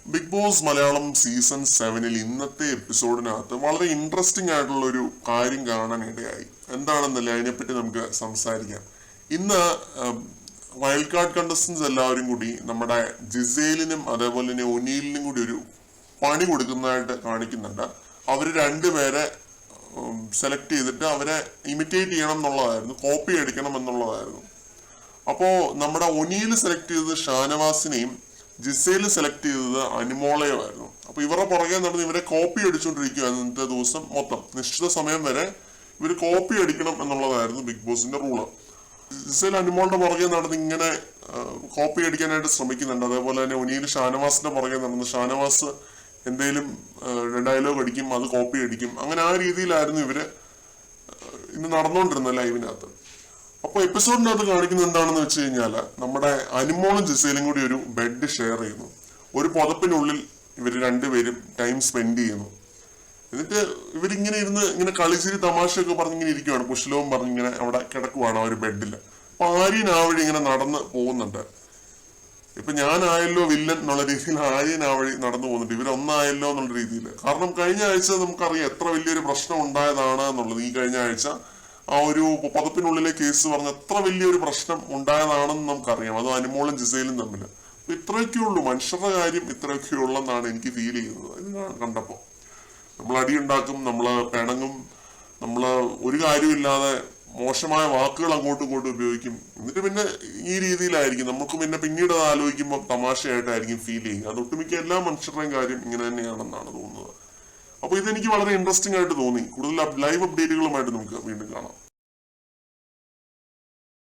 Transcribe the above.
Big boss Malayalam season 7 ഇന്നത്തെ എപ്പിസോഡിനകത്ത് വളരെ interesting ആയിട്ടുള്ള ഒരു കാര്യം കാണാനിടയായി. എന്താണെന്നല്ലേ അതിനെപ്പറ്റി നമുക്ക് സംസാരിക്കാം. ഇന്ന് വൈൽഡ് കാർഡ് കണ്ടസ്റ്റൻസ് എല്ലാവരും കൂടി നമ്മുടെ ജിസേലിനും അതേപോലെ തന്നെ ഒനീലിനും കൂടി ഒരു പണി കൊടുക്കുന്നതായിട്ട് കാണിക്കുന്നുണ്ട്. അവർ രണ്ടുപേരെ സെലക്ട് ചെയ്തിട്ട് അവരെ ഇമിറ്റേറ്റ് ചെയ്യണം എന്നുള്ളതായിരുന്നു, കോപ്പി അടിക്കണം എന്നുള്ളതായിരുന്നു. അപ്പോ നമ്മുടെ ഒനീൽ സെലക്ട് ചെയ്തത് ഷാനവാസിനെയും ജിസേല് സെലക്ട് ചെയ്തത് അനുമോളയുമായിരുന്നു. അപ്പൊ ഇവരുടെ പുറകെ നടന്ന് ഇവരെ കോപ്പി അടിച്ചുകൊണ്ടിരിക്കുകയായിരുന്നു. ഇന്നത്തെ ദിവസം മൊത്തം നിശ്ചിത സമയം വരെ ഇവർ കോപ്പി അടിക്കണം എന്നുള്ളതായിരുന്നു ബിഗ് ബോസിന്റെ റൂള്. ജിസേൽ അനുമോളുടെ പുറകെ നടന്ന് ഇങ്ങനെ കോപ്പി അടിക്കാനായിട്ട് ശ്രമിക്കുന്നുണ്ട്. അതേപോലെ തന്നെ ഒനീൽ ഷാനവാസിന്റെ പുറകെ നടന്ന് ഷാനവാസ് എന്തെങ്കിലും ഡയലോഗ് അടിക്കും, അത് കോപ്പി അടിക്കും. അങ്ങനെ ആ രീതിയിലായിരുന്നു ഇവര് ഇന്ന് നടന്നുകൊണ്ടിരുന്നത് ലൈവിനകത്ത്. അപ്പൊ എപ്പിസോഡിനകത്ത് കാണിക്കുന്നത് എന്താണെന്ന് വെച്ച് കഴിഞ്ഞാല് നമ്മുടെ അനുമോളും ജിസേലും കൂടി ഒരു ബെഡ് ഷെയർ ചെയ്യുന്നു. ഒരു പുതപ്പിനുള്ളിൽ ഇവർ രണ്ടുപേരും ടൈം സ്പെൻഡ് ചെയ്യുന്നു. എന്നിട്ട് ഇവരിങ്ങനെ ഇരുന്ന് ഇങ്ങനെ കളിച്ചിരി തമാശയൊക്കെ പറഞ്ഞിങ്ങനെ ഇരിക്കുവാണ്. കുശലവും പറഞ്ഞിങ്ങനെ അവിടെ കിടക്കുവാണ് ആ ഒരു ബെഡിൽ. അപ്പൊ ആര്യൻ ആ വഴി ഇങ്ങനെ നടന്ന് പോകുന്നുണ്ട്. ഇപ്പൊ ഞാനായല്ലോ വില്ലൻ എന്നുള്ള രീതിയിൽ ആര്യൻ ആ വഴി നടന്നു പോകുന്നുണ്ട്. ഇവരൊന്നായല്ലോ എന്നുള്ള രീതിയിൽ. കാരണം കഴിഞ്ഞ ആഴ്ച നമുക്കറിയാം എത്ര വലിയൊരു പ്രശ്നം ഉണ്ടായതാണ് എന്നുള്ളത്. ഈ കഴിഞ്ഞ ആഴ്ച ആ ഒരു പതപ്പിനുള്ളിലെ കേസ് പറഞ്ഞ എത്ര വലിയൊരു പ്രശ്നം ഉണ്ടായതാണെന്ന് നമുക്കറിയാം. അത് അനുമോളും ജിസയിലും തമ്മിൽ. അപ്പൊ ഇത്രയൊക്കെ ഉള്ളൂ, മനുഷ്യരുടെ കാര്യം ഇത്രയൊക്കെ ഉള്ളെന്നാണ് എനിക്ക് ഫീൽ ചെയ്യുന്നത്. ഇത് കണ്ടപ്പോ നമ്മൾ അടിയുണ്ടാക്കും, നമ്മള് പിണങ്ങും, നമ്മള് ഒരു കാര്യമില്ലാതെ മോശമായ വാക്കുകൾ അങ്ങോട്ടും ഇങ്ങോട്ടും ഉപയോഗിക്കും. എന്നിട്ട് പിന്നെ ഈ രീതിയിലായിരിക്കും നമുക്ക് പിന്നെ പിന്നീട് അത് ആലോചിക്കുമ്പോൾ തമാശയായിട്ടായിരിക്കും ഫീൽ ചെയ്യുക. അത് ഒട്ടുമിക്ക എല്ലാ മനുഷ്യരുടെയും കാര്യം ഇങ്ങനെ തന്നെയാണെന്നാണ് തോന്നുന്നത്. അപ്പൊ ഇതെനിക്ക് വളരെ ഇൻട്രസ്റ്റിംഗ് ആയിട്ട് തോന്നി. കൂടുതൽ ലൈവ് അപ്ഡേറ്റുകളുമായിട്ട് നമുക്ക് വീണ്ടും കാണാം.